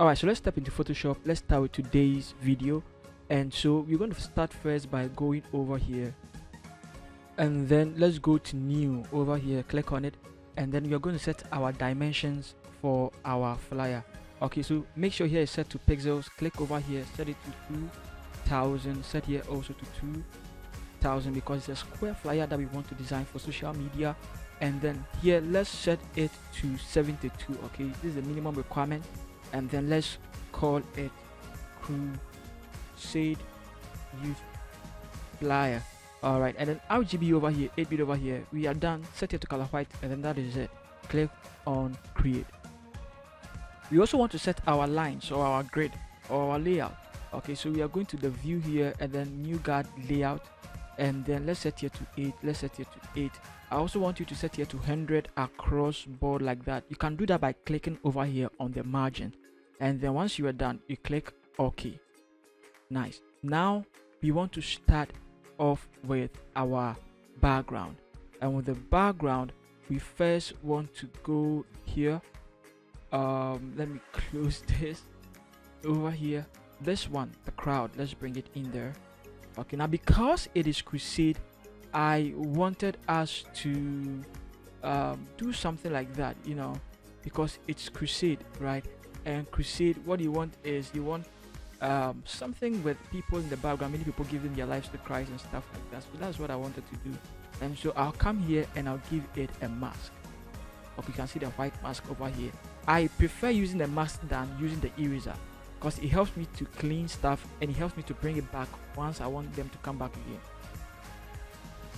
All right, so let's step into Photoshop. Let's start with today's video. And so we're going to start first by going over here, and then let's go to new over here, click on it, and then we're going to set our dimensions for our flyer. Okay, so make sure here is set to pixels. Click over here, set it to 2000, set here also to 2000 because it's a square flyer that we want to design for social media. And then here let's set it to 72. Okay, this is the minimum requirement. And then let's call it crusade youth flyer. All right, and then RGB over here, 8-bit over here. We are done. Set it to color white, and then that is it. Click on create. We also want to set our lines or our grid or our layout. Okay, so we are going to the view here, and then new guard layout, and then let's set here to 8. Let's set here to 8. I also want you to set here to 100 across board like that. You can do that by clicking over here on the margin, and then once you are done, you click OK. Nice. Now we want to start off with our background, and with the background we first want to go here. Let me close this over here. This one, the crowd, let's bring it in there. Okay, now because it is crusade, I wanted us to do something like that, you know, because it's crusade, right? And crusade, what you want is you want something with people in the background, many people giving their lives to Christ and stuff like that. So that's what I wanted to do. And so I'll come here and I'll give it a mask. Okay, you can see the white mask over here. I prefer using the mask than using the eraser because it helps me to clean stuff and it helps me to bring it back once I want them to come back again.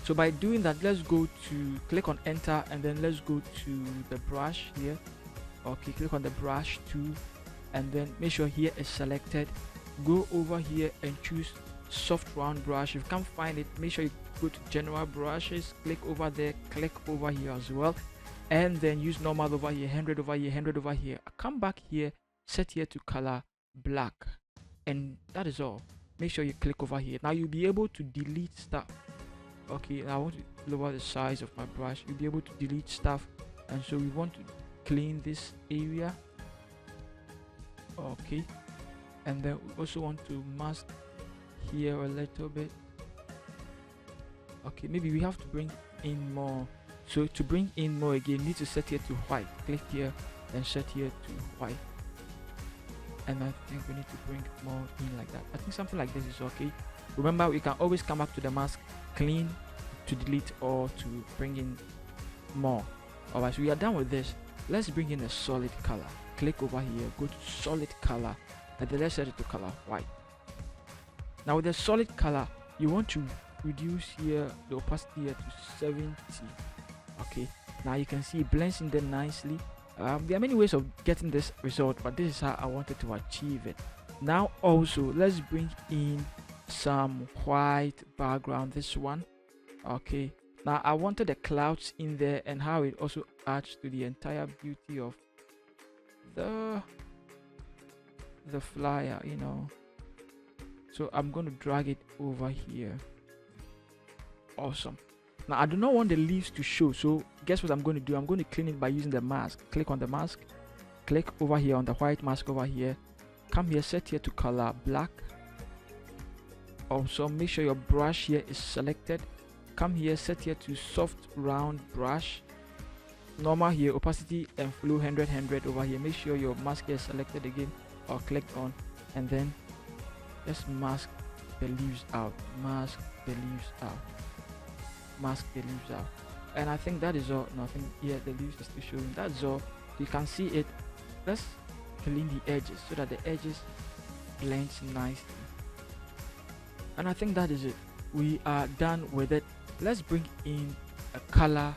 So by doing that, let's go to click on enter, and then let's go to the brush here. Okay, click on the brush tool, and then make sure here is selected. Go over here and choose soft round brush. If you can't find it, make sure you go to general brushes, click over there, click over here as well, and then use normal over here, 100 over here, 100 over here. Come back here, set here to color black, and that is all. Make sure you click over here. Now you'll be able to delete stuff. Okay, I want to lower the size of my brush. You'll be able to delete stuff, and so we want to clean this area. Okay, and then we also want to mask here a little bit. Okay, maybe we have to bring in more. So to bring in more again, you need to set here to white. Click here and set here to white, and I think we need to bring more in like that. I think something like this is okay. Remember, we can always come back to the mask, clean to delete, or to bring in more. Alright, so we are done with this. Let's bring in a solid color. Click over here, go to solid color, and then let's set it to color white. Now with the solid color, you want to reduce here the opacity here to 70. Okay, now you can see it blends in there nicely. There are many ways of getting this result, but this is how I wanted to achieve it. Now also let's bring in some white background, this one. Okay, now I wanted the clouds in there and how it also adds to the entire beauty of the flyer, you know. So I'm going to drag it over here. Awesome. Now I do not want the leaves to show, so guess what I'm going to do? I'm going to clean it by using the mask. Click on the mask, click over here on the white mask over here, come here, set here to color black. Also make sure your brush here is selected. Come here, set here to soft round brush, normal here, opacity and flow 100 over here. Make sure your mask is selected again or clicked on, and then let's mask the leaves out. Mask the leaves out. Mask the leaves out. And I think that is all. Nothing here, the leaves is still showing. That's all. You can see it. Let's clean the edges so that the edges blends nicely. And I think that is it. We are done with it. Let's bring in a color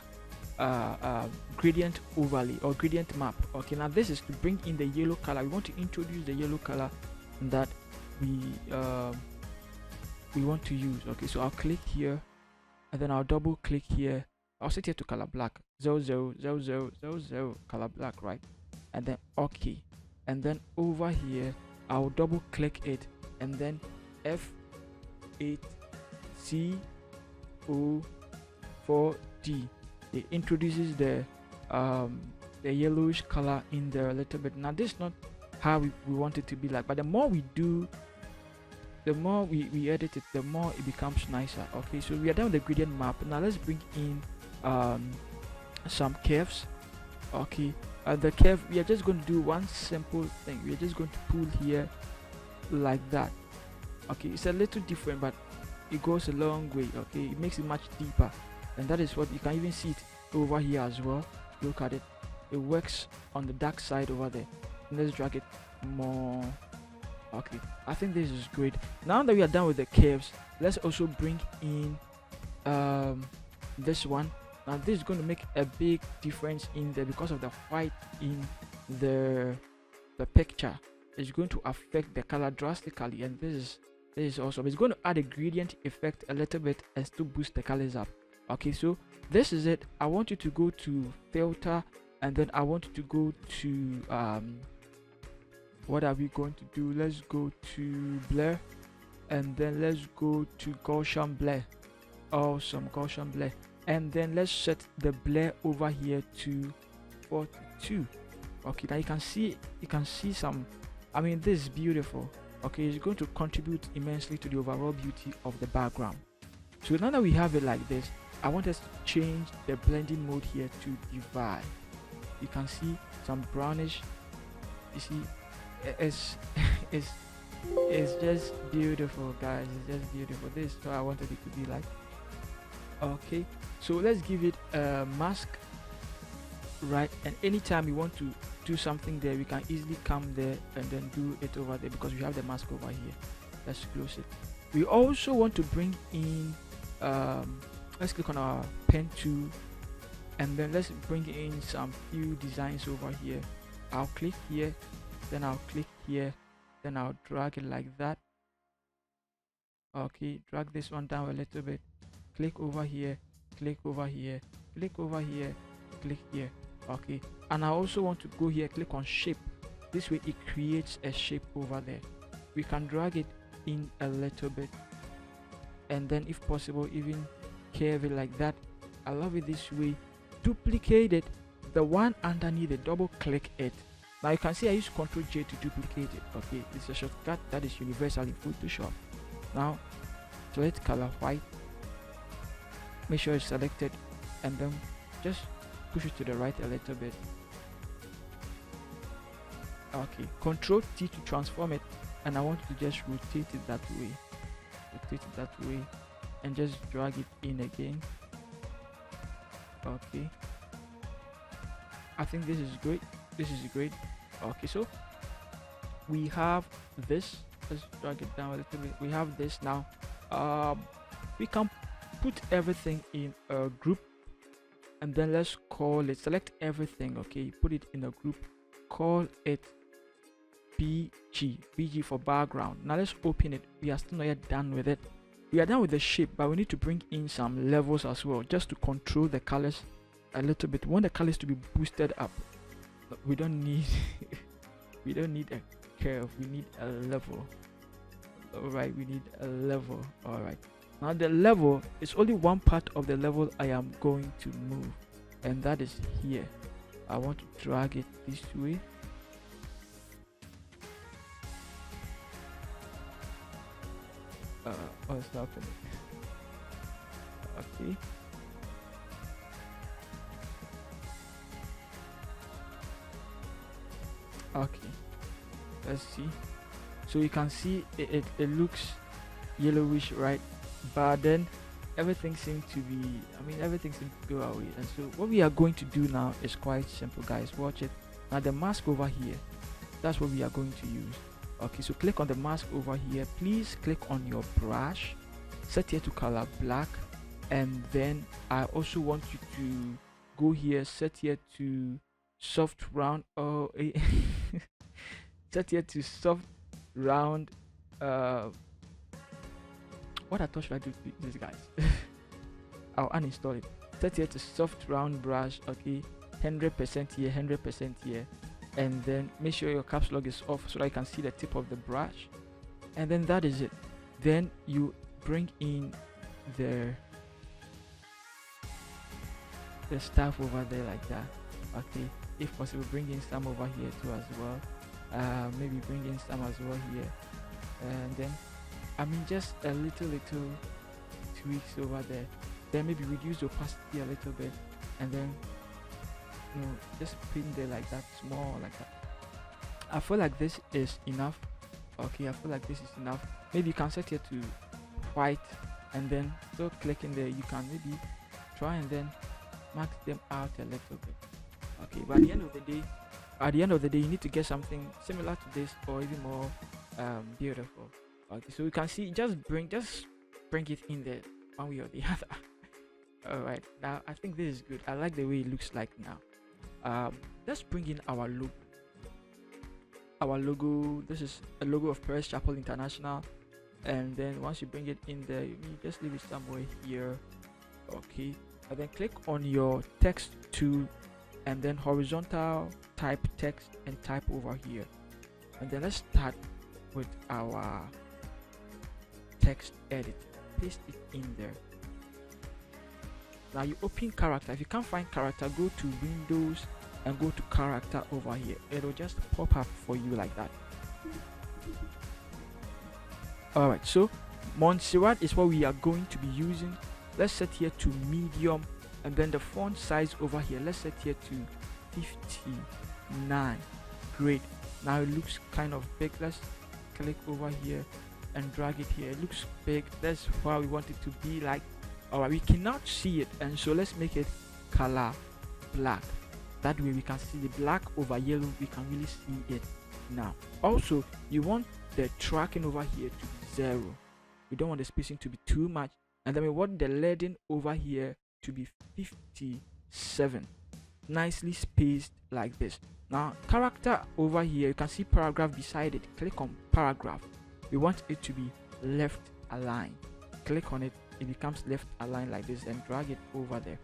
gradient overlay or gradient map. Okay, now this is to bring in the yellow color. We want to introduce the yellow color that we want to use. Okay, so I'll click here, and then I'll double click here. I'll set here to color black, 000000 color black, right? And then okay, and then over here I'll double click it, and then F8CO4D. It introduces the yellowish color in there a little bit. Now this is not how we want it to be like. But the more we do, the more we edit it, the more it becomes nicer. Okay, so we are done with the gradient map. Now let's bring in some curves. Okay, the curve, we are just going to do one simple thing. We are just going to pull here like that. Okay, it's a little different, but it goes a long way. Okay, it makes it much deeper, and that is what you can even see it over here as well. Look at it, it works on the dark side over there. Let's drag it more. Okay, I think this is great. Now that we are done with the curves, let's also bring in this one. Now this is going to make a big difference in there because of the white in the picture. It's going to affect the color drastically, and this is awesome. It's going to add a gradient effect a little bit and still boost the colors up. Okay, so this is it. I want you to go to filter, and then I want you to go to what are we going to do? Let's go to blur, and then let's go to Gaussian blur. Awesome, Gaussian blur. And then let's set the blur over here to 42. Okay, now you can see some, I mean, this is beautiful. Okay, it's going to contribute immensely to the overall beauty of the background. So now that we have it like this, I want us to change the blending mode here to divide. You can see some brownish. You see, it's just beautiful, guys. It's just beautiful. This is what I wanted it to be like. Okay, so let's give it a mask, right? And anytime you want to do something there, we can easily come there and then do it over there because we have the mask over here. Let's close it. We also want to bring in let's click on our pen tool, and then let's bring in some few designs over here. I'll click here, then I'll click here, then I'll drag it like that. Okay, drag this one down a little bit, click over here, click over here, click over here, click here. Okay, and I also want to go here, click on shape. This way it creates a shape over there. We can drag it in a little bit, and then if possible even curve it like that. I love it this way. Duplicate it, the one underneath it, double click it. Now you can see I use Ctrl J to duplicate it. Okay, it's a shortcut that is universal in Photoshop. Now select color white, make sure it's selected, and then just push it to the right a little bit. Okay, Ctrl T to transform it, and I want to just rotate it that way, and just drag it in again. Okay, I think this is great. Okay, so we have this. Let's drag it down a little bit. We have this now. We can put everything in a group, and then let's call it, select everything. Okay, put it in a group, call it BG for background. Now let's open it. We are still not yet done with it. We are done with the shape, but we need to bring in some levels as well, just to control the colors a little bit. We want the colors to be boosted up. We don't need we don't need a curve, we need a level. All right, we need a level. All right, now the level is only one part of the level I am going to move, and that is here. I want to drag it this way. What's happening? Okay, okay, let's see. So you can see it looks yellowish, right? But then everything seems to be, I mean, everything seems to go away. And so what we are going to do now is quite simple, guys. Watch it. Now the mask over here, that's what we are going to use. Okay, so click on the mask over here. Please click on your brush, set here to color black, and then I also want you to go here, set here to soft round. Oh, set here to soft round. What I thought should I do to this, guys? I'll uninstall it. Set here to soft round brush. Okay, 100% here, 100% here, and then make sure your caps lock is off so that I can see the tip of the brush, and then that is it. Then you bring in the stuff over there like that. Okay, if possible bring in some over here too as well. maybe bring in some as well here, and then I mean just a little tweaks over there. Then maybe reduce the opacity a little bit, and then just pin there like that, small like that. I feel like this is enough. Okay, I feel like this is enough. Maybe you can set here to white, and then still clicking there, you can maybe try and then max them out a little bit. Okay, but at the end of the day, you need to get something similar to this or even more beautiful. Okay, so you can see, just bring it in there one way or the other. All right, now I think this is good. I like the way it looks like now. Let's bring in our logo. This is a logo of Perez Chapel International, and then once you bring it in there, you just leave it somewhere here. Okay, and then click on your text tool, and then horizontal, type text and type over here, and then let's start with our text edit. Paste it in there. Now you open character. If you can't find character, go to Windows and go to character over here. It'll just pop up for you like that. Alright, so Montserrat is what we are going to be using. Let's set here to medium, and then the font size over here, let's set here to 59. Great. Now it looks kind of big. Let's click over here and drag it here. It looks big. That's why we want it to be like. Alright, we cannot see it, and so let's make it color black. That way we can see the black over yellow. We can really see it now. Also, you want the tracking over here to be 0. We don't want the spacing to be too much, and then we want the leading over here to be 57, nicely spaced like this. Now character over here, you can see paragraph beside it. Click on paragraph. We want it to be left aligned. Click on it, it becomes left aligned like this, and drag it over there.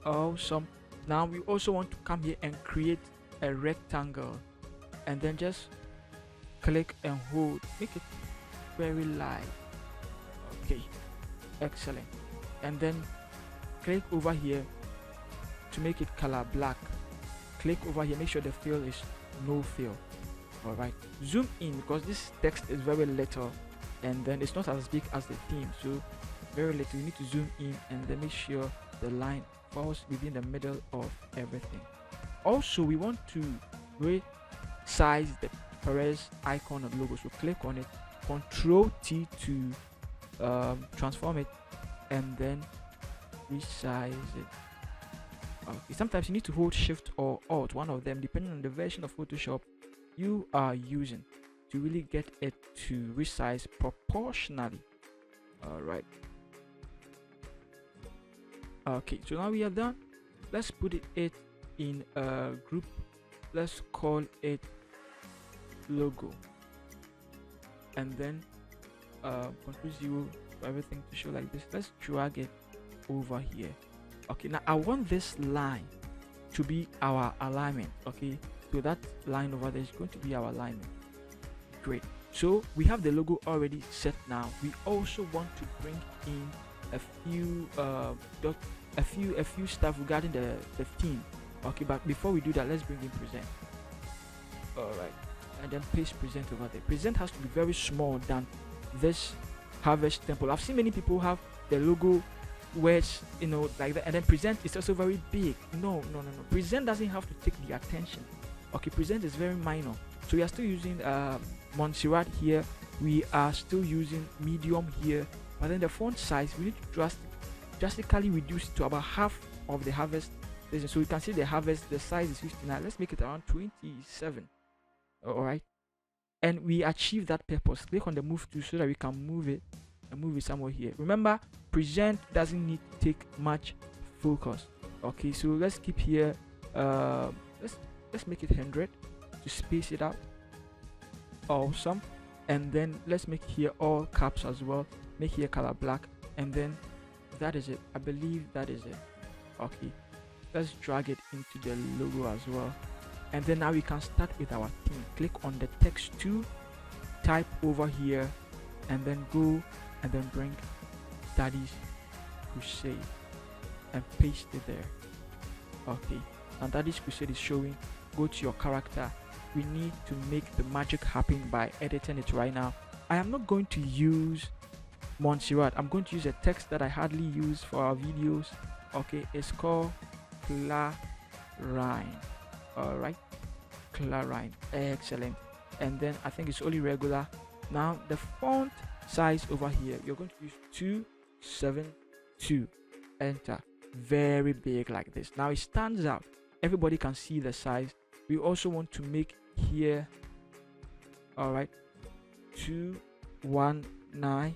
Awesome. Now we also want to come here and create a rectangle, and then just click and hold, make it very light. Okay, excellent. And then click over here to make it color black. Click over here, make sure the fill is no fill. All right, zoom in because this text is very little, and then it's not as big as the theme, so very little. You need to zoom in and then make sure the line falls within the middle of everything. Also, we want to resize the Perez icon of logo, so click on it, Control T to transform it, and then resize it. Okay, sometimes you need to hold Shift or Alt, one of them, depending on the version of Photoshop you are using, to really get it to resize proportionally. All right. Okay, so now we are done. Let's put it in a group. Let's call it logo, and then Control 0 for everything to show like this. Let's drag it over here. Okay, now I want this line to be our alignment. Okay, so that line over there is going to be our alignment. Great. So we have the logo already set. Now we also want to bring in a few stuff regarding the theme. Okay, but before we do that, let's bring in present. All right, and then paste present over there. Present has to be very small than this harvest temple. I've seen many people have the logo words, like that, and then present is also very big. No. Present doesn't have to take the attention. Okay, present is very minor. So we are still using Montserrat here. We are still using medium here, but then the font size we need to drastically reduce it to about half of the harvest. So you can see the harvest, the size is 59. Let's make it around 27. All right, and we achieve that purpose. Click on the move tool so that we can move it and move it somewhere here. Remember, present doesn't need to take much focus. Okay, so let's keep here. Let's make it 100 to space it out. Awesome. And then let's make here all caps as well. Make here color black, and then that is it. I believe that is it. Okay, let's drag it into the logo as well, and then now we can start with our theme. Click on the text tool, type over here, and then go and then bring Daddy's Crusade and paste it there. Okay, and Daddy's Crusade is showing. Go to your character we need to make the magic happen by editing it right now. I am not going to use Montserrat. I'm going to use a text that I hardly use for our videos. Okay, it's called Clarine. All right, Clarine. Excellent. And then I think it's only regular. Now the font size over here, you're going to use 272. Enter. Very big like this. Now it stands out. Everybody can see the size. We also want to make here, all right, 219.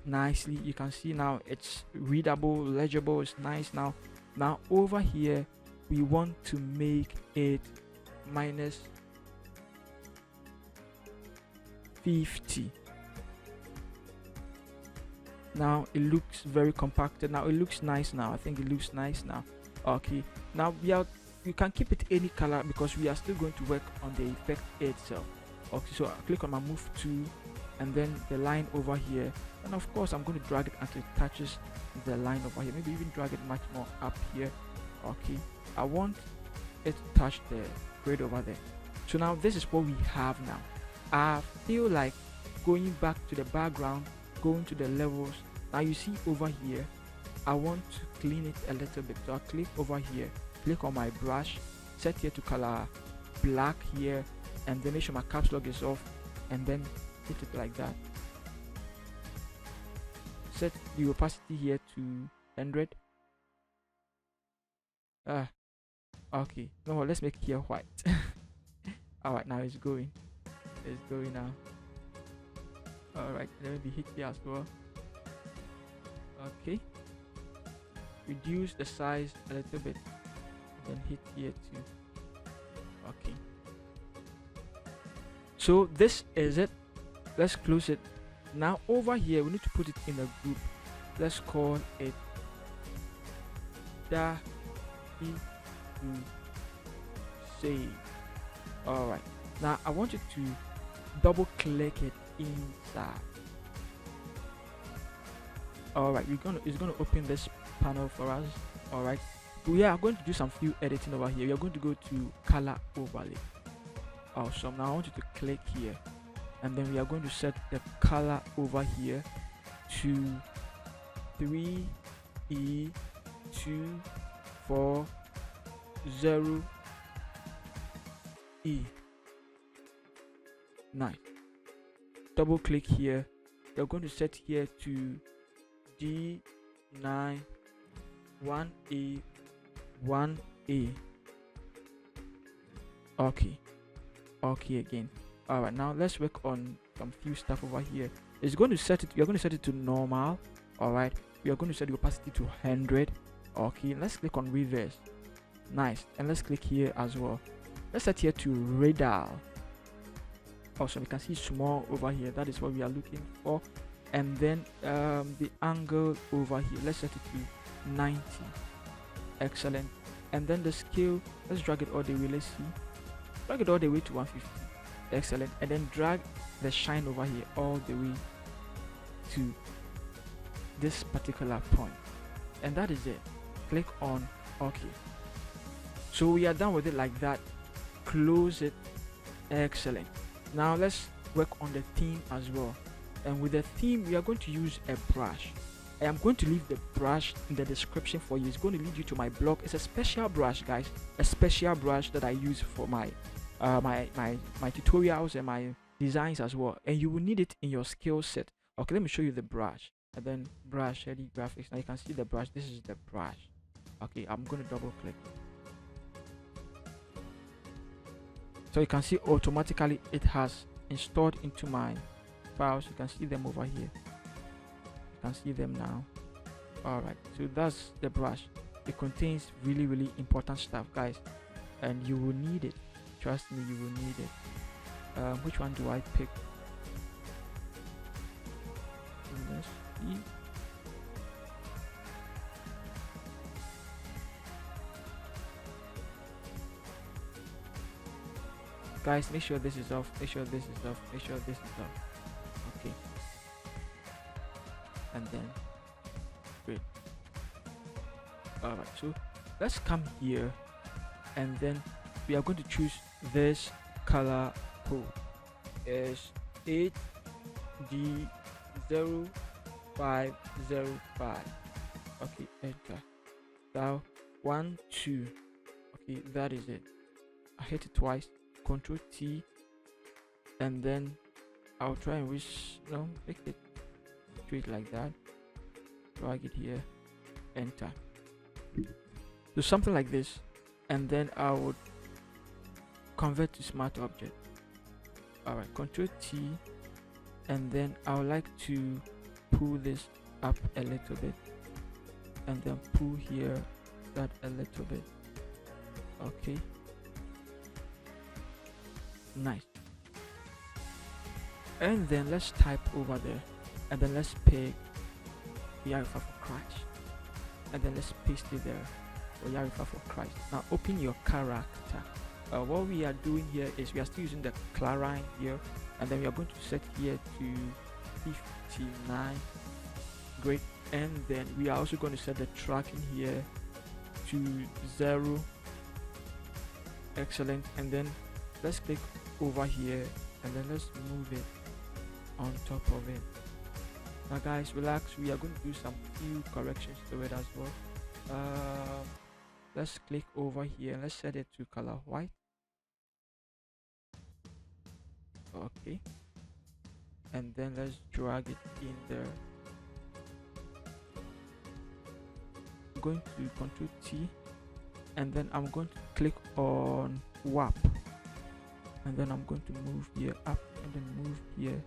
Nicely, you can see now it's readable, legible. It's nice. Now over here we want to make it minus 50. Now it looks very compacted. Now it looks nice. Now I think it looks nice now. Okay, now you can keep it any color because we are still going to work on the effect itself. Okay, so I click on my move to, and then the line over here, and of course I'm going to drag it until it touches the line over here. Maybe even drag it much more up here. Okay, I want it to touch the grid over there. So now this is what we have now. I feel like going back to the background, going to the levels. Now you see over here, I want to clean it a little bit. So I click over here, click on my brush, set here to color black here, and then make sure my caps lock is off, and then hit it like that. Set the opacity here to 100. Okay, no, let's make here white. All right, now it's going now. All right, let me hit here as well. Okay, reduce the size a little bit, then hit here too. Okay, so this is it. Let's close it. Now over here we need to put it in a group. Let's call it crusade. All right, now I want you to double click it inside. All right, it's gonna open this panel for us. All right, we are going to do some few editing over here. We are going to go to color overlay. Awesome. Now I want you to click here, and then we are going to set the color over here to 3E240E. Nice. Double click here. You're going to set here to D9 1A. Okay again. All right, now let's work on some few stuff over here. It's going to set it, you're going to set it to normal. All right, we are going to set the opacity to 100. Okay, let's click on reverse. Nice. And let's click here as well. Let's set here to radar. Also, we can see small over here. That is what we are looking for. And then the angle over here, let's set it to 90. Excellent. And then the scale, let's drag it all the way. Let's see, drag it all the way to 150. Excellent. And then drag the shine over here all the way to this particular point, and that is it. Click on OK. So we are done with it like that. Close it. Excellent. Now let's work on the theme as well. And with the theme, we are going to use a brush. I am going to leave the brush in the description for you. It's going to lead you to my blog. It's a special brush, guys, a special brush that I use for my my tutorials and my designs as well, and you will need it in your skill set. Okay, let me show you the brush, and then brush edit graphics. Now you can see the brush. This is the brush. Okay, I'm going to double click, so you can see automatically it has installed into my files. You can see them over here. You can see them now. All right, so that's the brush. It contains really important stuff, guys, and you will need it. Trust me, you will need it. Which one do I pick? Let's see. Guys, make sure this is off. Make sure this is off. Make sure this is off. Okay. And then great. Alright, so let's come here, and then we are going to choose this color code is 8D0505. okay, enter. Now 1 2. Okay, that is it. I hit it twice, Control T, and then I'll try and make it straight like that, drag it here, enter. So something like this, and then I would convert to smart object. Alright, Control T, and then I would like to pull this up a little bit, and then pull here that a little bit. Okay, nice. And then let's type over there, and then let's pick Yarifa for Christ, and then let's paste it there for Yarifa for Christ. Now open your character. What we are doing here is we are still using the clarine here, and then we are going to set here to 59. Great. And then we are also going to set the tracking here to 0. Excellent. And then let's click over here, and then let's move it on top of it. Now guys, relax, we are going to do some few corrections to it as well. Let's click over here, let's set it to color white. Okay, and then let's drag it in there. I'm going to Control T, and then I'm going to click on warp, and then I'm going to move here up, and then move here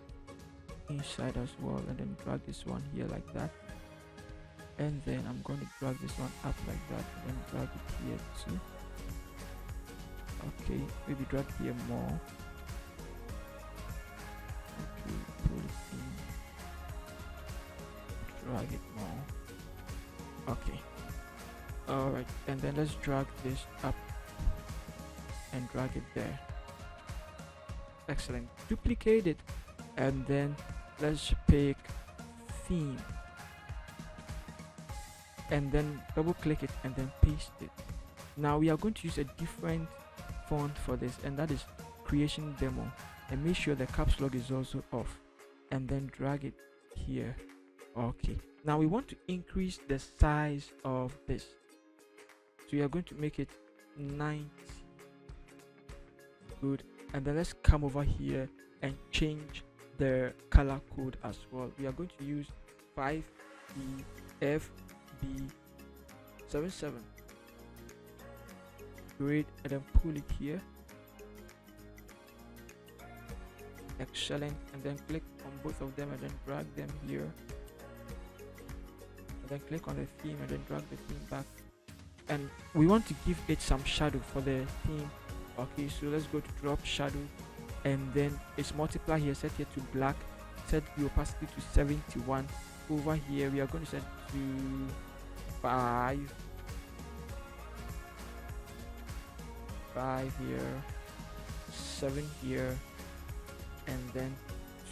inside as well, and then drag this one here like that, and then I'm going to drag this one up like that, and drag it here too. Okay, maybe drag here more. Okay, pull it in, drag it more. Okay, alright, and then let's drag this up and drag it there. Excellent. Duplicate it, and then let's pick theme, and then double click it, and then paste it. Now we are going to use a different font for this, and that is Creation Demo, and make sure the caps lock is also off, and then drag it here. Okay, now we want to increase the size of this, so we are going to make it 90. Good. And then let's come over here and change the color code as well. We are going to use 5EFB77. Great. And then pull it here. Excellent. And then click on both of them, and then drag them here, and then click on the theme, and then drag the theme back. And we want to give it some shadow for the theme. Okay, so let's go to drop shadow, and then it's multiply here, set here to black, set the opacity to 71. Over here we are going to set to 5 here, 7 here, and then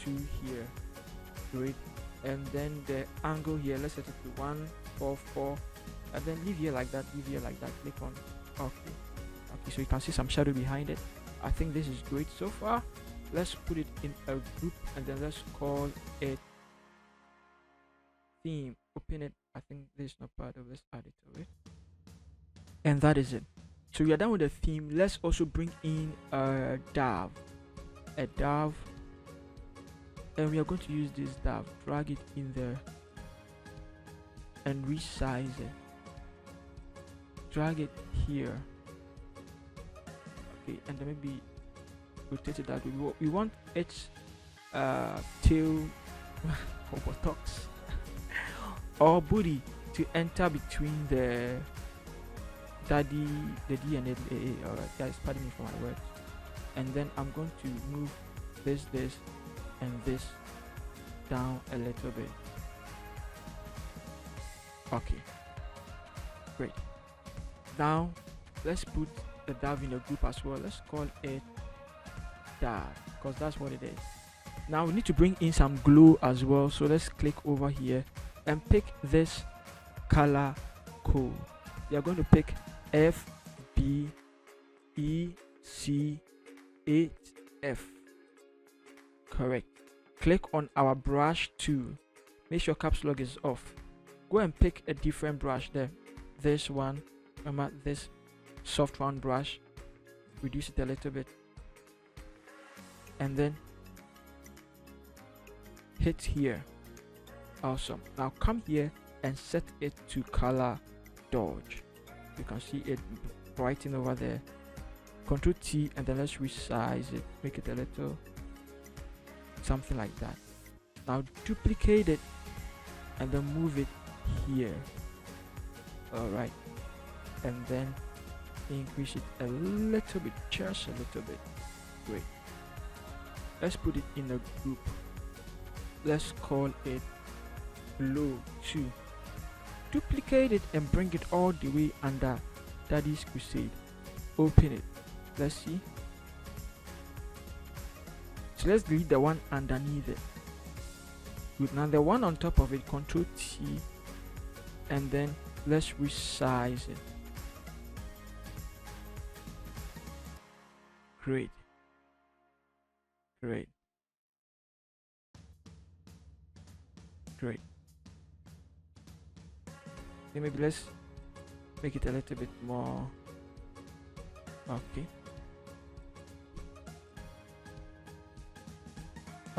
2 here. Great. And then the angle here, let's set it to 144, and then leave here like that, leave here like that, click on okay. Okay, so you can see some shadow behind it. I think this is great so far. Let's put it in a group, and then let's call it theme. Open it. I think this is not part of. Let's add it to it, and that is it. So we are done with the theme. Let's also bring in a div, and we are going to use this div. Drag it in there and resize it. Drag it here. Okay, and then maybe rotate it that way. We want its tail or buttocks or booty to enter between the D and the A. Alright guys, pardon me for my words. And then I'm going to move this and this down a little bit. Okay, great. Now let's put the div in a group as well. Let's call it div, because that's what it is. Now we need to bring in some glow as well, so let's click over here and pick this color code. We are going to pick EC8F. Correct. Click on our brush tool. Make sure caps lock is off. Go and pick a different brush there. This one, remember this soft round brush. Reduce it a little bit. And then hit here. Awesome. Now come here and set it to color dodge. You can see it brighten over there. Control T and then let's resize it. Make it a little something like that. Now duplicate it and then move it here. Alright. And then increase it a little bit, just a little bit. Great. Let's put it in a group. Let's call it Glow 2. Duplicate it and bring it all the way under Daddy's Crusade. Open it. Let's see. So let's delete the one underneath it. Good. Now the one on top of it, Control T, and then let's resize it. Great. Great. Great. Okay, maybe let's make it a little bit more. Okay.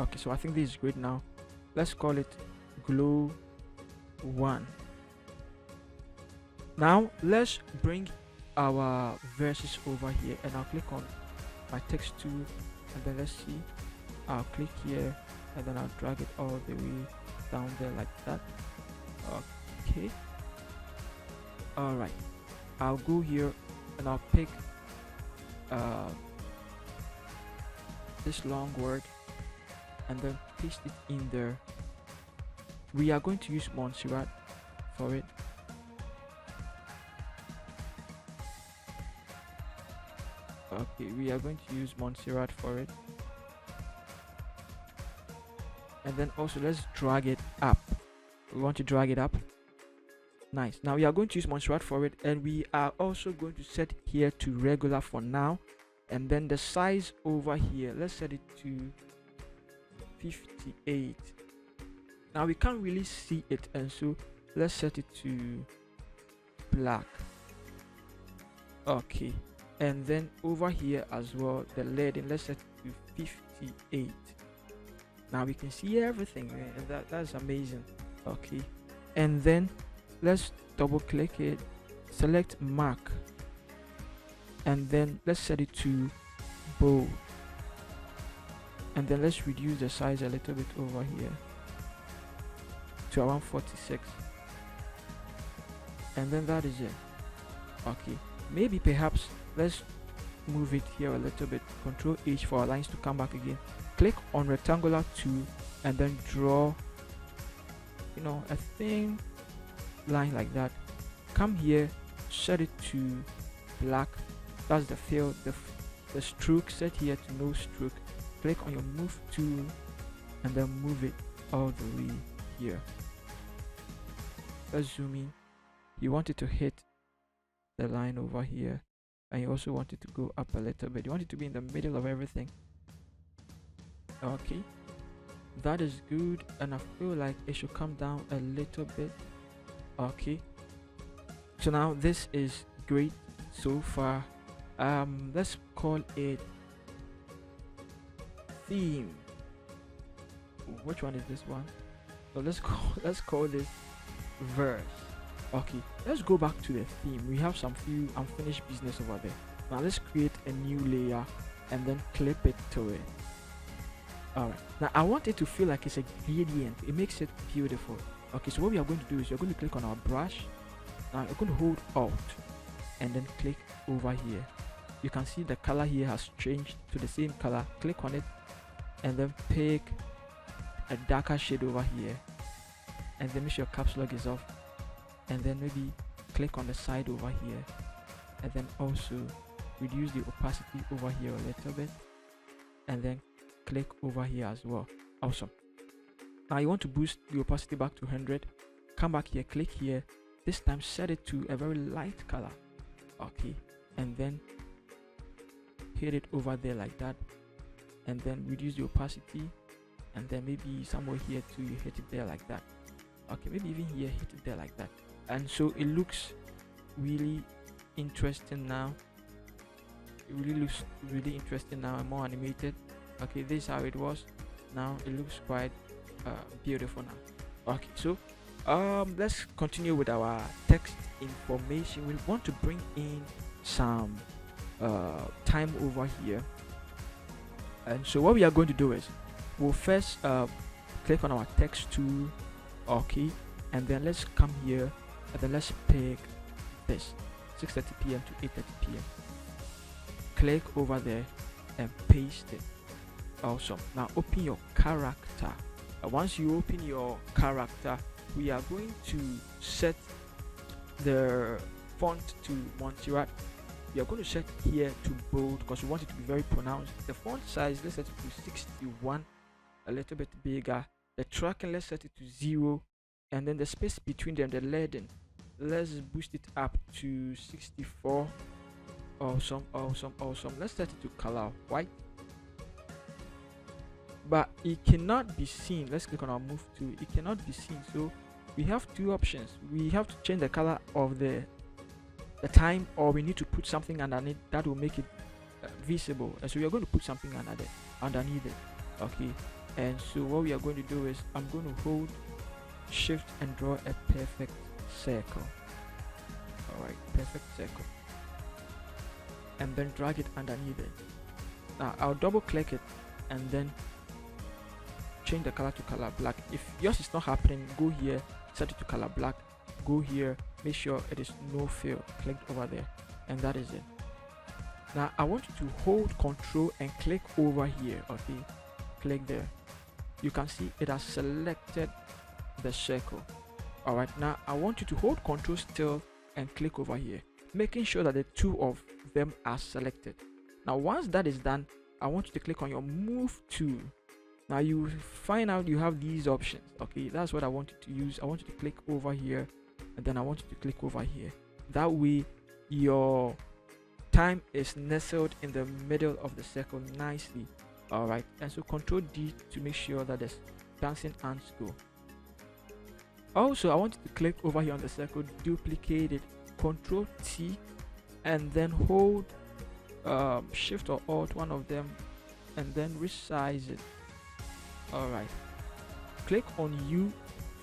Okay, so I think this is great now. Let's call it Glow 1. Now let's bring our verses over here and I'll click on my text tool and then let's see. I'll click here and then I'll drag it all the way down there like that. Okay. Alright. I'll go here and I'll pick this long word and then paste it in there. We are going to use Montserrat for it. Okay, we are going to use Montserrat for it. And then also let's drag it up. We want to drag it up. Nice. Now we are going to use Montserrat for it, and we are also going to set here to regular for now. And then the size over here, let's set it to 58. Now we can't really see it, and so let's set it to black. Okay. And then over here as well, the leading, let's set it to 58. Now we can see everything, and that's amazing. Okay. And then let's double click it, select mark, and then let's set it to bold, and then let's reduce the size a little bit over here to around 46, and then that is it. Okay, maybe perhaps let's move it here a little bit. Control H for our lines to come back again. Click on rectangular tool and then draw, a thin line like that. Come here, set it to black. That's the fill. The stroke, set here to no stroke. Click on your move tool and then move it all the way here. Let's zoom in. You want it to hit the line over here, and you also want it to go up a little bit. You want it to be in the middle of everything. Okay, that is good, and I feel like it should come down a little bit. Okay, so now this is great so far. Let's call it theme. Which one is this one? So let's call this verse. Okay, let's go back to the theme. We have some few unfinished business over there. Now let's create a new layer and then clip it to it. Alright, now I want it to feel like it's a gradient. It makes it beautiful. Okay, so what we are going to do is you're going to click on our brush. Now you're going to hold Alt and then click over here. You can see the color here has changed to the same color. Click on it and then pick a darker shade over here, and then make sure caps lock is off, and then maybe click on the side over here, and then also reduce the opacity over here a little bit, and then click over here as well. Awesome. Now you want to boost the opacity back to 100. Come back here, click here, this time set it to a very light color. Okay, and then hit it over there like that, and then reduce the opacity, and then maybe somewhere here too you hit it there like that. Okay, maybe even here hit it there like that, and so it looks really interesting now. It really looks really interesting now and more animated. Okay, this is how it was. Now it looks quite beautiful now. Okay, so let's continue with our text information. We want to bring in some time over here, and so what we are going to do is we'll first click on our text tool. Okay, and then let's come here and then let's pick this 6:30 p.m. to 8:30 p.m. click over there and paste it. Awesome. Now open your character. Once you open your character, we are going to set the font to Montserrat. We are going to set here to bold because we want it to be very pronounced. The font size, let's set it to 61, a little bit bigger. The tracking, let's set it to 0, and then the space between them, the leading, let's boost it up to 64. Awesome. Let's set it to color white, but it cannot be seen. Let's click on our move tool. It cannot be seen, so we have two options. We have to change the color of the time, or we need to put something underneath that will make it visible. And so we are going to put something underneath it. Okay, and so what we are going to do is I'm going to hold shift and draw a perfect circle. All right, perfect circle, and then drag it underneath it. Now I'll double click it and then change the color to color black. If yours is not happening, go here, set it to color black, go here, make sure it is no fill, click over there, and that is it. Now I want you to hold Control and click over here. Okay, click there. You can see it has selected the circle. All right, now I want you to hold Control still and click over here, making sure that the two of them are selected. Now once that is done, I want you to click on your move tool. Now you find out you have these options. Okay, that's what I want you to use. I want you to click over here, and then I want you to click over here. That way your time is nestled in the middle of the circle nicely. All right, and so Control D to make sure that the dancing ants go. Also, I want you to click over here on the circle, duplicate it, Control T, and then hold Shift or Alt, one of them, and then resize it. All right, click on U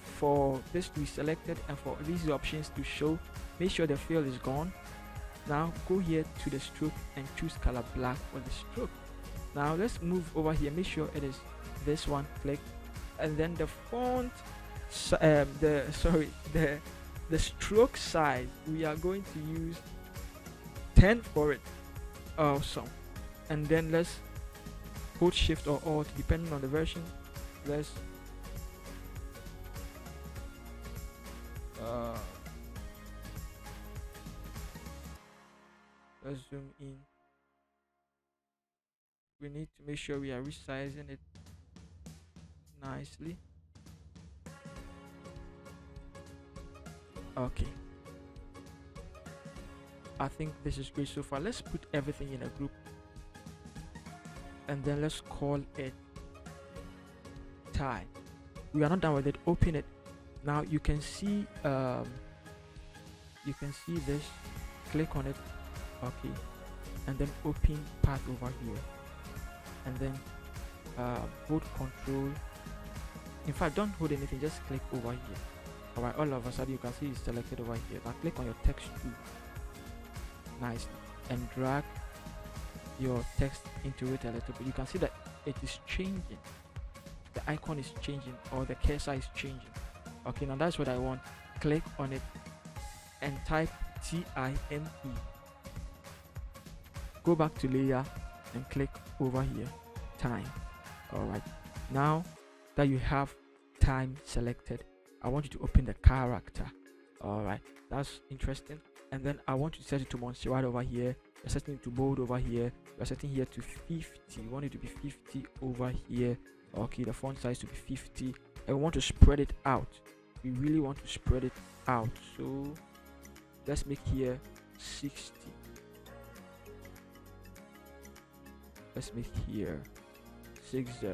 for this to be selected and for these options to show. Make sure the fill is gone. Now go here to the stroke and choose color black for the stroke. Now let's move over here, make sure it is this one, click, and then the font the stroke size, we are going to use 10 for it. Awesome. And then let's hold Shift or Alt depending on the version. Let's zoom in. We need to make sure we are resizing it nicely. Okay, I think this is great so far. Let's put everything in a group, and then let's call it tie. We are not done with it. Open it. Now you can see this. Click on it. Okay, and then open path over here, and then hold Control. In fact, don't hold anything, just click over here. All right, all of a sudden you can see it's selected over here. Now click on your text tool nicely and drag your text into it a little bit. You can see that it is changing. The icon is changing, or the cursor is changing. Okay, now that's what I want. Click on it and type TIME. Go back to layer and click over here, time. All right, now that you have time selected, I want you to open the character. All right, that's interesting. And then I want you to set it to Montserrat over here. You're setting it to bold over here. You're setting here to 50. You want it to be 50 over here. Okay, the font size to be 50. And we want to spread it out. We really want to spread it out. So let's make here 60. let's make here 60.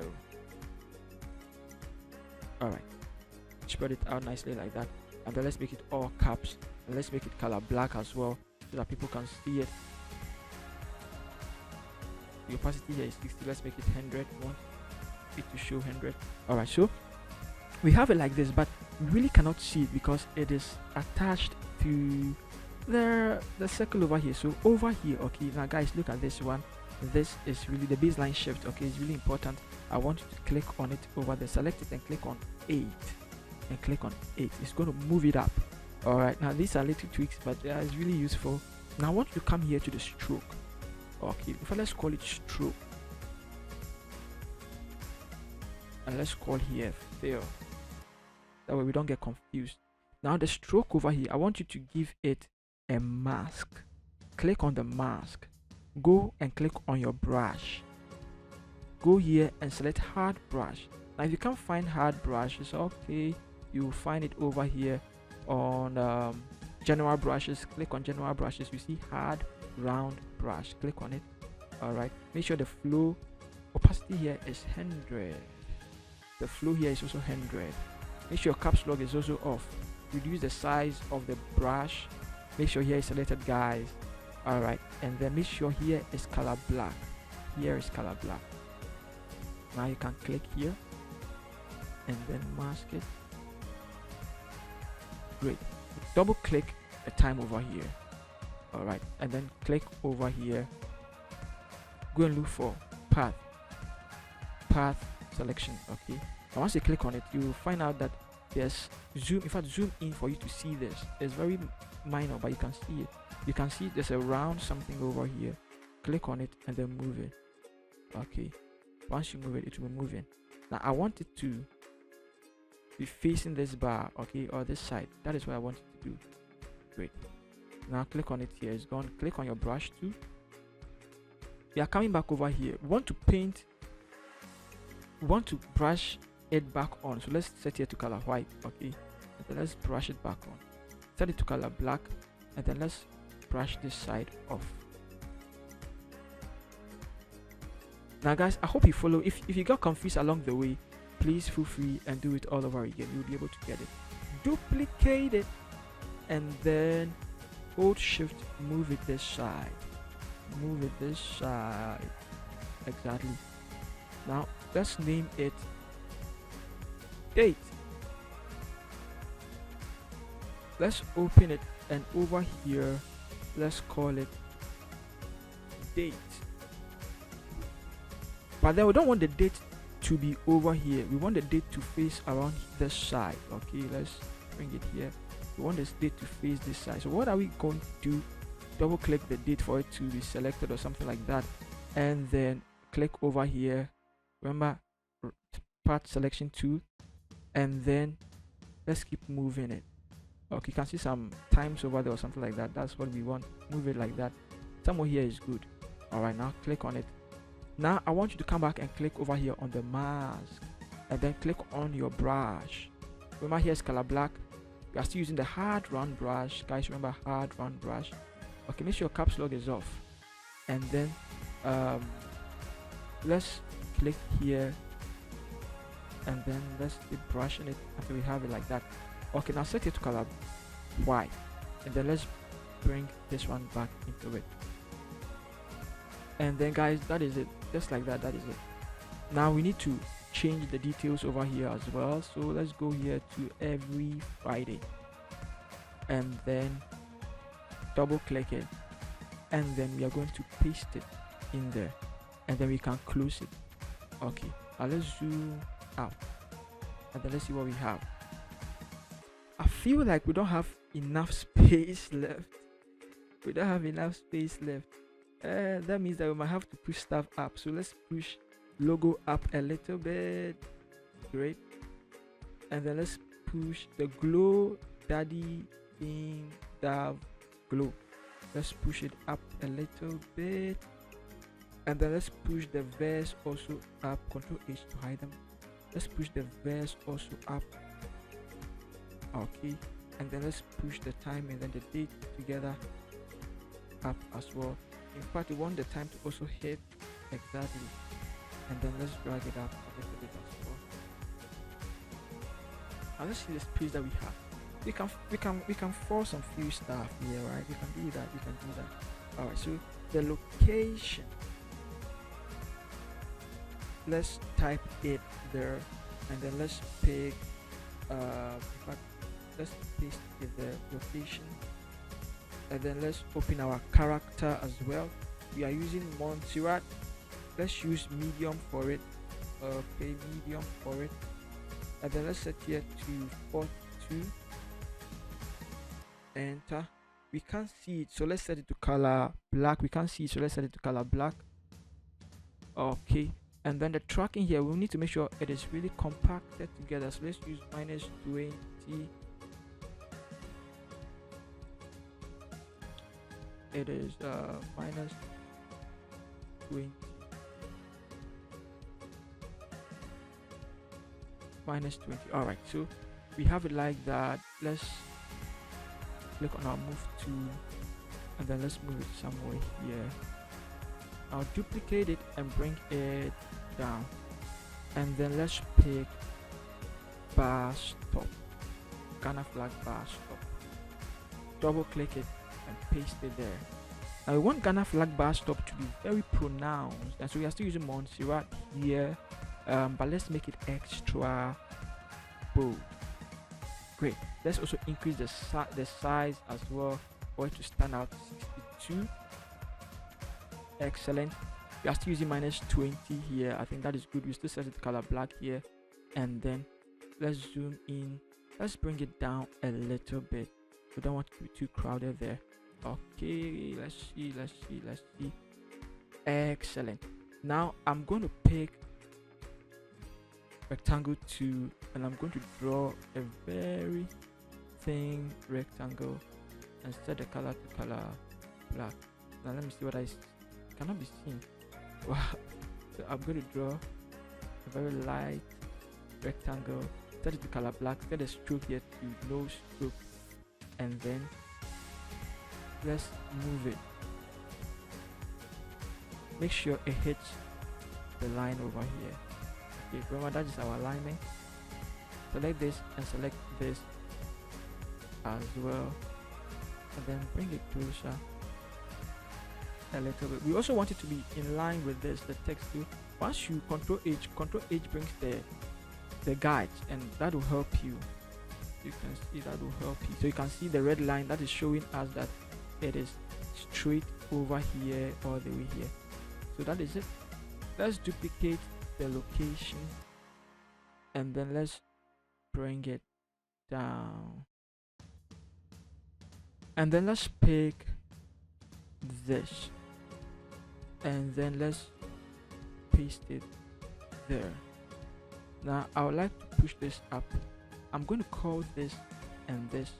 All right, spread it out nicely like that, and then let's make it all caps, and let's make it color black as well so that people can see it. The opacity here is 60. Let's make it 100. We want it to show 100. All right, so we have it like this, but we really cannot see it because it is attached to the circle over here. So over here, okay, now guys, look at this one. This is really the baseline shift. Okay, it's really important. I want you to click on it over there, select it and click on 8, and click on 8. It's going to move it up. All right, now these are little tweaks, but it's really useful. Now I want you to come here to the stroke. Okay, let's call it stroke, and let's call here fill. That way we don't get confused. Now the stroke over here, I want you to give it a mask. Click on the mask, go and click on your brush, go here and select hard brush. Now if you can't find hard brush, it's okay, you will find it over here on general brushes. Click on general brushes, you see hard round brush, click on it. All right, make sure the flow opacity here is 100. The flow here is also 100. Make sure your caps lock is also off. Reduce the size of the brush. Make sure here is selected, guys. All right, and then make sure here is color black. Here is color black. Now you can click here and then mask it. Great. Double click the time over here. All right, and then click over here, go and look for path selection. Okay, and once you click on it, you will find out that there's zoom in for you to see this. It's very minor, but you can see it. You can see there's a round something over here. Click on it and then move it. Okay, once you move it, it will be moving. Now I want it to be facing this bar, okay, or this side. That is what I want it to do. Great. Now click on it here, it's gone. Click on your brush too. We are coming back over here. We want to paint, we want to brush it back on. So let's set it to color white, okay, and then let's brush it back on. Set it to color black, and then let's brush this side off. Now guys, I hope you follow. If you got confused along the way, please feel free and do it all over again. You'll be able to get it. Duplicate it, and then hold shift, move it this side, move it this side. Exactly. Now let's name it date. Let's open it, and over here let's call it date. But then we don't want the date to be over here. We want the date to face around this side. Okay, let's bring it here. We want this date to face this side. So what are we going to do? Double click the date for it to be selected or something like that, and then click over here. Remember part selection tool, and then let's keep moving it. Okay, you can see some times over there or something like that. That's what we want. Move it like that. Somewhere here is good. All right, now click on it. Now I want you to come back and click over here on the mask, and then click on your brush. Remember, here's color black. We are still using the hard round brush, guys. Remember, hard round brush. Okay, make sure your caps lock is off, and then let's click here, and then let's keep brushing it until we have it like that. Okay, now set it to color white, and then let's bring this one back into it. And then guys, that is it. Just like that, that is it. Now we need to change the details over here as well. So let's go here to every Friday, and then double click it, and then we are going to paste it in there, and then we can close it. Okay, now let's zoom out, and then let's see what we have. I feel like we don't have enough space left. We don't have enough space left. That means that we might have to push stuff up. So let's push logo up a little bit. Great. And then let's push the glow daddy thing dove glow. Let's push it up a little bit, and then let's push the verse also up. Control H to hide them. Let's push the verse also up. Okay, and then let's push the time and then the date together up as well. In fact, we want the time to also hit exactly, and then let's drag it up a little bit as well. And let's see the space that we have. We can force some few stuff here, right? We can do that. We can do that. All right. So the location. Let's type it there, and then let's pick. In fact, let's paste it the location, and then let's open our character as well. We are using Montserrat. Let's use medium for it. Okay, medium for it, and then let's set here to 42. Enter. We can't see it, so let's set it to color black. We can't see it, so let's set it to color black. Okay, and then the tracking here, we need to make sure it is really compacted together, so let's use -20. It is -20, -20. All right, so we have it like that. Let's click on our move tool, and then let's move it somewhere here. I'll duplicate it and bring it down, and then let's pick bar stop, Ghana flag bar stop. Double click it and paste it there. Now we want Ghana flag bar stop to be very pronounced, and so we are still using Montserrat here, but let's make it extra bold. Great. Let's also increase the size as well for it to stand out. 62. Excellent. We are still using -20 here. I think that is good. We still set it to color black here, and then let's zoom in. Let's bring it down a little bit. We don't want to be too crowded there. Okay, let's see. Excellent. Now I'm going to pick rectangle 2, and I'm going to draw a very thin rectangle and set the color to color black. Now let me see what cannot be seen. Wow. So I'm going to draw a very light rectangle, set it to color black, set the stroke here to no stroke, and then let's move it. Make sure it hits the line over here. Okay, remember that is our alignment. Select this and select this as well, and then bring it closer a little bit. We also want it to be in line with this, the text too. Once you Control H brings the guides, and that will help you. You can see that will help you. So you can see the red line that is showing us that it is straight over here all the way here. So that is it. Let's duplicate the location, and then let's bring it down, and then let's pick this, and then let's paste it there. Now I would like to push this up. I'm going to call this and this,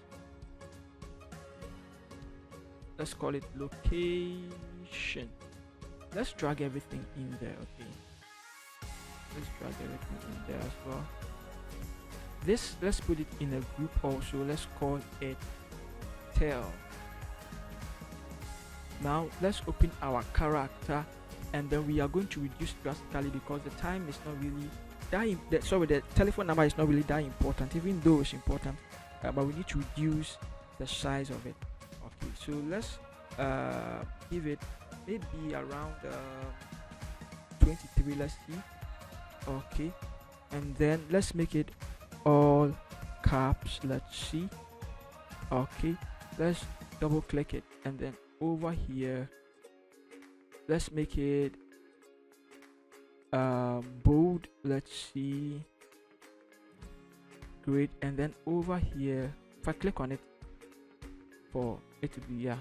let's call it location. Let's drag everything in there. Okay, let's drag everything in there as well. This, let's put it in a group also. Let's call it tail. Now let's open our character, and then we are going to reduce drastically because the time is not really the telephone number is not really that important, even though it's important, but we need to reduce the size of it. Okay, so let's give it maybe around 23. Let's see. Okay, and then let's make it all caps. Let's see. Okay, let's double click it, and then over here let's make it bold. Let's see. Great. And then over here, if I click on it for it to be, yeah,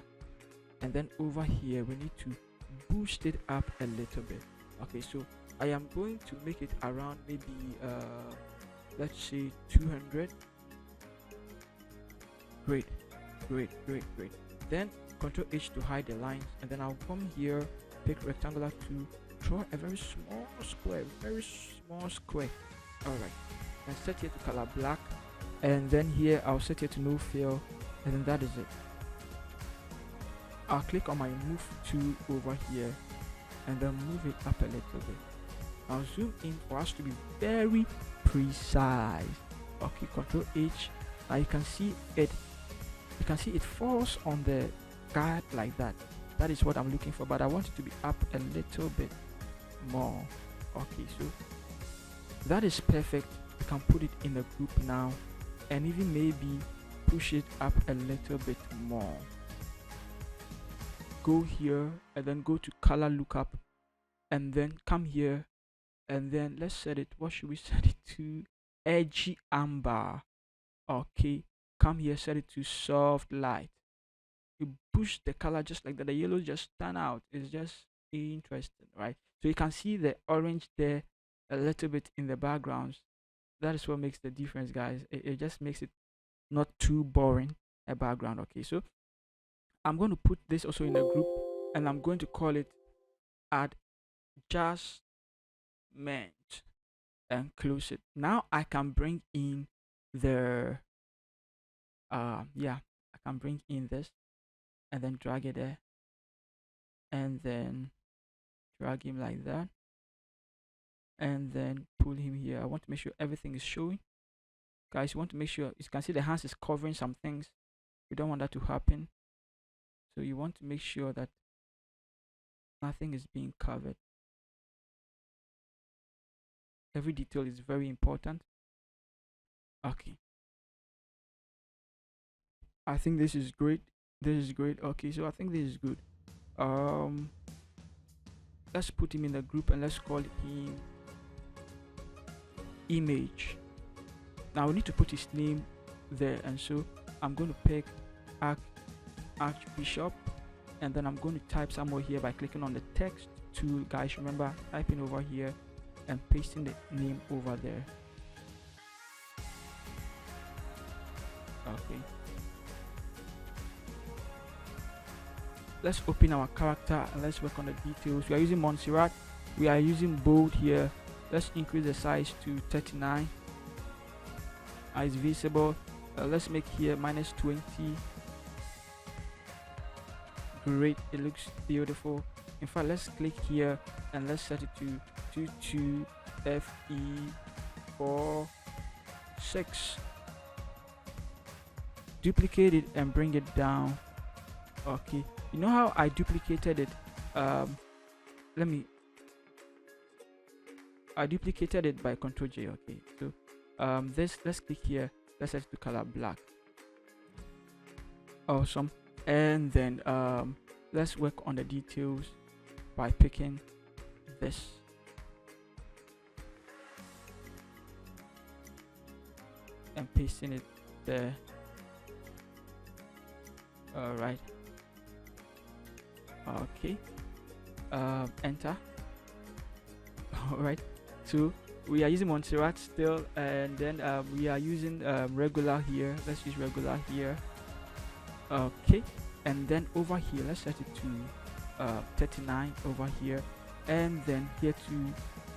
and then over here we need to boost it up a little bit. Okay, so I am going to make it around maybe let's say 200. Great. Then Control H to hide the lines, and then I'll come here, pick rectangular to draw a very small square. All right, and set here to color black, and then here I'll set here to no fill, and then that is it. I'll click on my move tool over here, and then move it up a little bit. Now zoom in for us to be very precise. Okay, Control H. Now you can see it. You can see it falls on the card like that. That is what I'm looking for, but I want it to be up a little bit more. Okay, so that is perfect. You can put it in a group now, and even maybe push it up a little bit more. Go here and then go to color lookup, and then come here, and then let's set it. What should we set it to? Edgy amber. Okay, come here, set it to soft light. You push the color just like that. The yellow just stand out. It's just interesting, right? So you can see the orange there a little bit in the backgrounds. That is what makes the difference, guys. It just makes it not too boring a background. Okay, so I'm going to put this also in a group, and I'm going to call it adjustment, and close it. Now I can bring in the yeah, I can bring in this and then drag it there, and then drag him like that, and then pull him here. I want to make sure everything is showing, guys. You want to make sure you can see the hands is covering some things. You don't want that to happen, so you want to make sure that nothing is being covered. Every detail is very important. Okay, I think this is great. This is great. Okay, so I think this is good. Let's put him in a group and let's call him image. Now we need to put his name there, and so I'm going to pick Archbishop, and then I'm going to type somewhere here by clicking on the text tool. Guys, remember, typing over here and pasting the name over there. Okay, let's open our character and let's work on the details. We are using Montserrat. We are using bold here. Let's increase the size to 39. It's visible. Let's make here -20. Great, it looks beautiful. In fact, let's click here and let's set it to 22FE46. Duplicate it and bring it down. Okay, you know how I duplicated it? I duplicated it by Ctrl J. Okay, so let's click here. Let's set it to color black. Awesome. And then let's work on the details by picking this. And pasting it there. All right. Okay. Enter. All right. So we are using Montserrat still, and then we are using regular here. Let's use regular here. Okay, and then over here let's set it to 39 over here, and then here to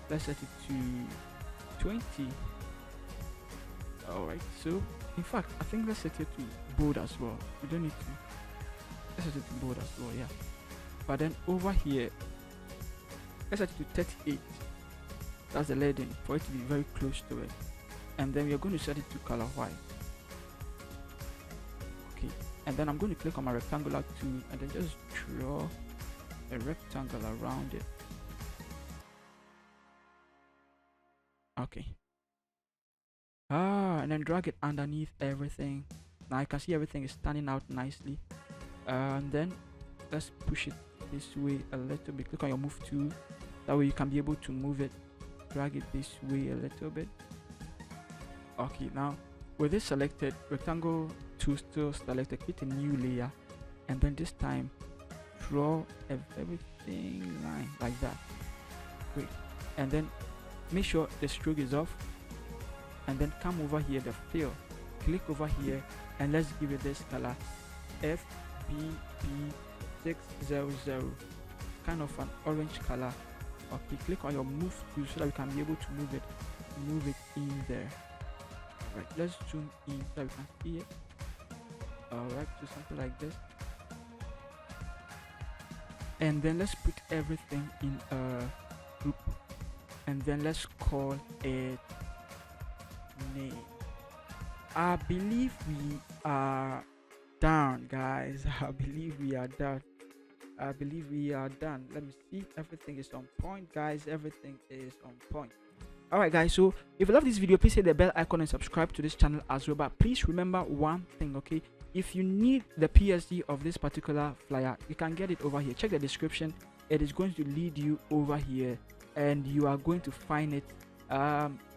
let's set it to 20. All right, so in fact I think let's set it to bold as well. We don't need to. Let's set it to bold as well, yeah. But then over here let's set it to 38. That's the leading, for it to be very close to it. And then we are going to set it to color white. Okay, and then I'm going to click on my rectangular tool and then just draw a rectangle around it. Okay, and then drag it underneath everything. Now you can see everything is standing out nicely. And then let's push it this way a little bit. Click on your move tool, that way you can be able to move it. Drag it this way a little bit. Okay, now with this selected, rectangle tool still selected, create a new layer, and then this time draw everything line like that. Great. And then make sure the stroke is off, and then come over here, the fill, click over here, and let's give it this color FBB600, kind of an orange color. Okay, click on your move tool so that we can be able to move it in there. Right, let's zoom in so we can see it. Alright, do something like this. and then let's put everything in a group, and then let's call it name. I believe we are done, guys. I believe we are done. Let me see. Everything is on point, guys. Everything is on point. Alright, guys, so if you love this video, please hit the bell icon and subscribe to this channel as well. But please remember one thing, okay? If you need the PSD of this particular flyer, you can get it over here. Check the description. It is going to lead you over here, and you are going to find it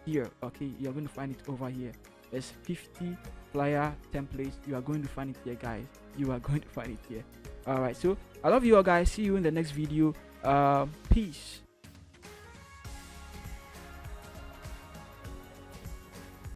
here. Okay, you are going to find it over here. There's 50 flyer templates. You are going to find it here, guys. You are going to find it here. Alright, so I love you all, guys. See you in the next video. Peace.